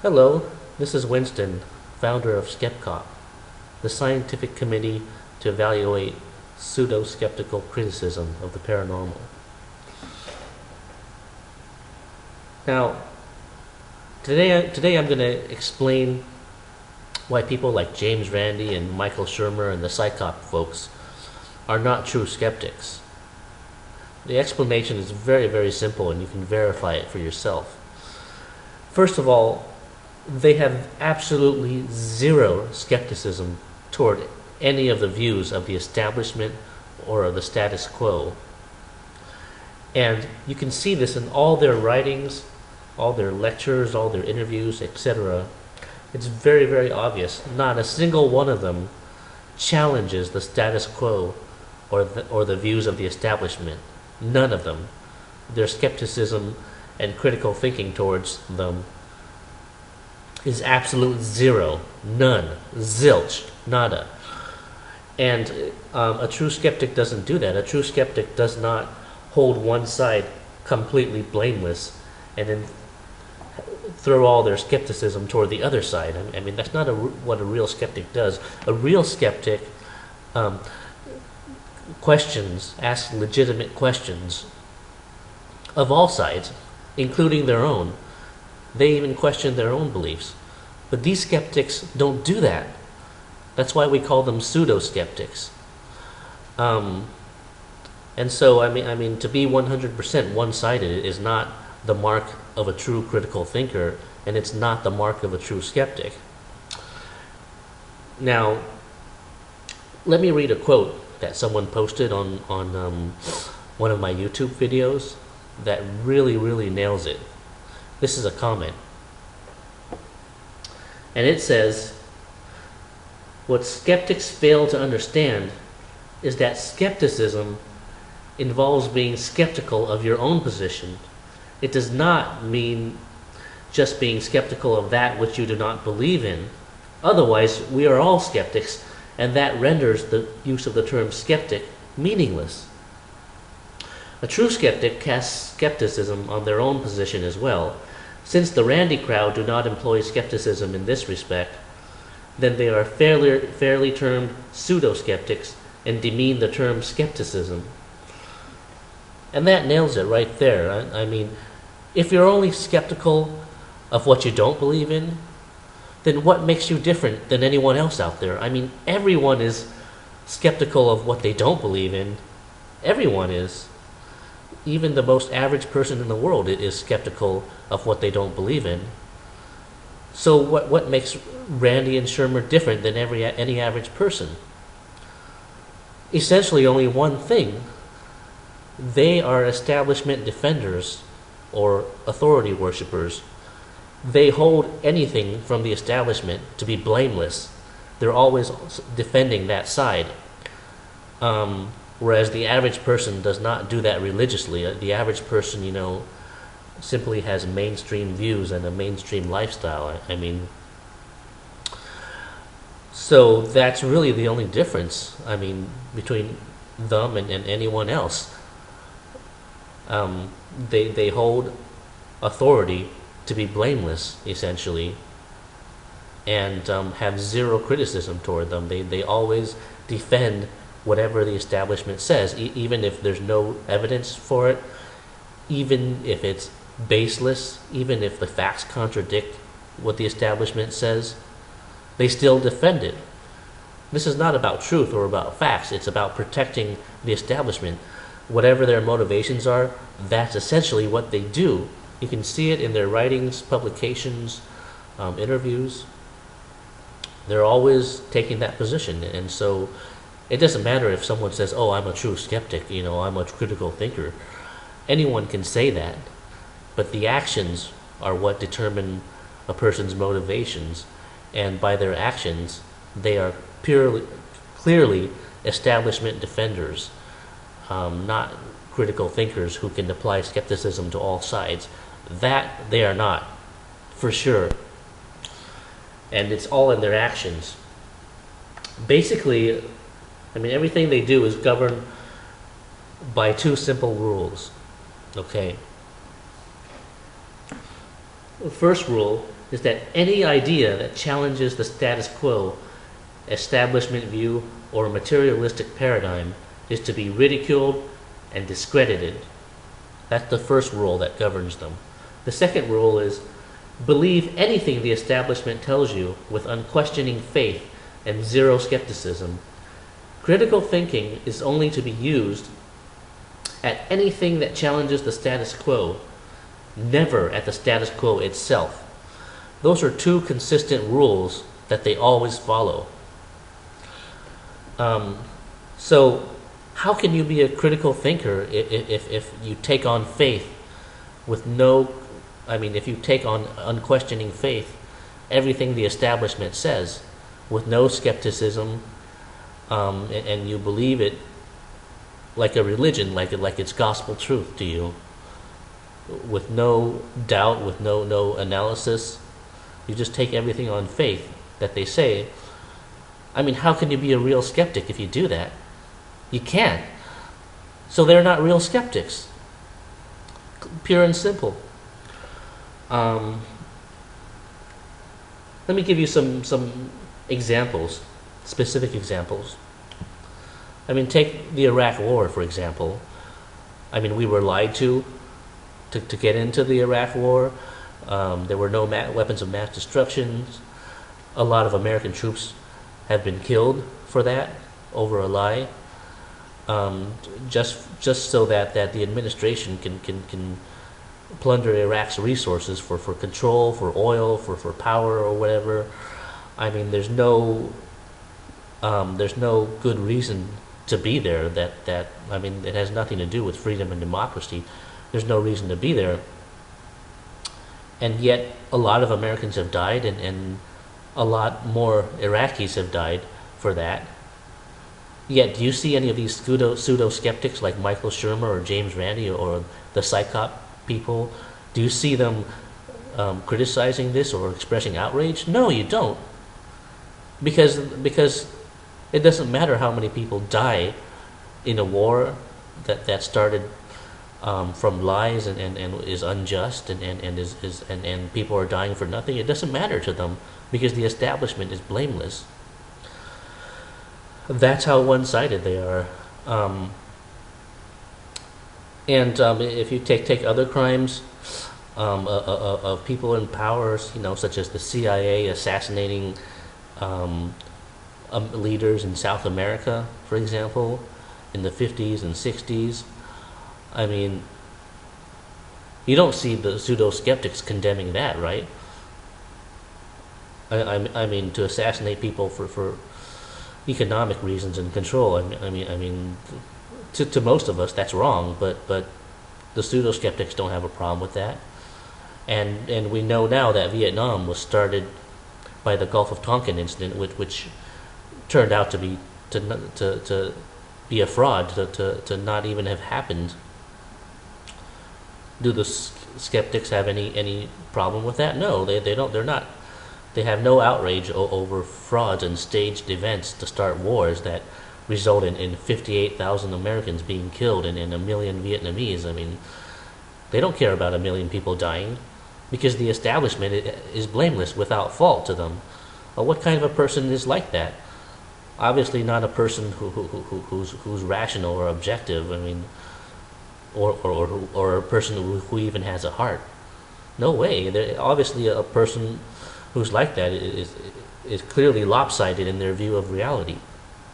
Hello, this is Winston, founder of SCEPCOP, the scientific committee to evaluate pseudo-skeptical criticism of the paranormal. Now, today I'm going to explain why people like James Randi and Michael Shermer and the SCEPCOP folks are not true skeptics. The explanation is very, very simple, and you can verify it for yourself. First of all, they have absolutely zero skepticism toward any of the views of the establishment or of the status quo. And you can see this in all their writings, all their lectures, all their interviews, etc. It's very, very obvious. Not a single one of them challenges the status quo or the views of the establishment. None of them. Their skepticism and critical thinking towards them is absolute zero, none, zilch, nada. And a true skeptic doesn't do that. A true skeptic does not hold one side completely blameless and then throw all their skepticism toward the other side. I mean, that's not what a real skeptic does. A real skeptic asks legitimate questions of all sides, including their own. They even question their own beliefs. But these skeptics don't do that. That's why we call them pseudo-skeptics. And so, I mean, to be 100% one-sided is not the mark of a true critical thinker, and it's not the mark of a true skeptic. Now, let me read a quote that someone posted on one of my YouTube videos that really, really nails it. This is a comment. And it says, "What skeptics fail to understand is that skepticism involves being skeptical of your own position. It does not mean just being skeptical of that which you do not believe in. Otherwise, we are all skeptics, and that renders the use of the term skeptic meaningless. A true skeptic casts skepticism on their own position as well. Since the Randi crowd do not employ skepticism in this respect, then they are fairly termed pseudo-skeptics and demean the term skepticism." And that nails it right there. I mean, if you're only skeptical of what you don't believe in, then what makes you different than anyone else out there? I mean, everyone is skeptical of what they don't believe in. Everyone is. Even the most average person in the world is skeptical of what they don't believe in. So what makes Randi and Shermer different than any average person? Essentially only one thing. They are establishment defenders or authority worshippers. They hold anything from the establishment to be blameless. They're always defending that side. Whereas the average person does not do that religiously. The average person, simply has mainstream views and a mainstream lifestyle. I mean, so that's really the only difference, between them and anyone else. They hold authority to be blameless, essentially, and have zero criticism toward them. They always defend whatever the establishment says, even if there's no evidence for it, even if it's baseless, even if the facts contradict what the establishment says, they still defend it. This is not about truth or about facts. It's about protecting the establishment. Whatever their motivations are, that's essentially what they do. You can see it in their writings, publications, interviews. They're always taking that position. And so it doesn't matter if someone says, "Oh, I'm a true skeptic, I'm a critical thinker." Anyone can say that. But the actions are what determine a person's motivations. And by their actions, they are clearly establishment defenders, not critical thinkers who can apply skepticism to all sides. That they are not, for sure. And it's all in their actions. Basically, everything they do is governed by two simple rules. Okay? The first rule is that any idea that challenges the status quo, establishment view, or materialistic paradigm is to be ridiculed and discredited. That's the first rule that governs them. The second rule is believe anything the establishment tells you with unquestioning faith and zero skepticism. Critical thinking is only to be used at anything that challenges the status quo, never at the status quo itself. Those are two consistent rules that they always follow. So how can you be a critical thinker if you take on faith with if you take on unquestioning faith everything the establishment says with no skepticism, and you believe it like a religion, like it's gospel truth to you, with no doubt, with no analysis? You just take everything on faith that they say. How can you be a real skeptic if you do that? You can't. So they're not real skeptics. Pure and simple. Let me give you some examples, specific examples. Take the Iraq War, for example. We were lied to get into the Iraq War. There were no weapons of mass destruction. A lot of American troops have been killed for that, over a lie. Just so that the administration can plunder Iraq's resources for control, for oil, for power, or whatever. There's no good reason to be there. It has nothing to do with freedom and democracy. There's no reason to be there. And yet a lot of Americans have died, and a lot more Iraqis have died for that. Yet, do you see any of these pseudo-skeptics like Michael Shermer or James Randi or the SCEPCOP people? Do you see them criticizing this or expressing outrage? No, you don't. Because it doesn't matter how many people die in a war that started from lies and is unjust and people are dying for nothing. It doesn't matter to them because the establishment is blameless. That's how one-sided they are. If you take other crimes of people in power, such as the CIA assassinating leaders in South America, for example, in the 50s and 60s, you don't see the pseudo-skeptics condemning that, right? To assassinate people for economic reasons and control. To most of us that's wrong, but the pseudo-skeptics don't have a problem with that. And we know now that Vietnam was started by the Gulf of Tonkin incident, which turned out to be a fraud, to not even have happened. Do the skeptics have any problem with that? No, they don't. They're not. They have no outrage over frauds and staged events to start wars that result in 58,000 Americans being killed and 1 million Vietnamese. They don't care about 1 million people dying because the establishment is blameless, without fault to them. What kind of a person is like that? Obviously not a person who's rational or objective. Or a person who even has a heart. No way. Obviously a person who's like that is clearly lopsided in their view of reality.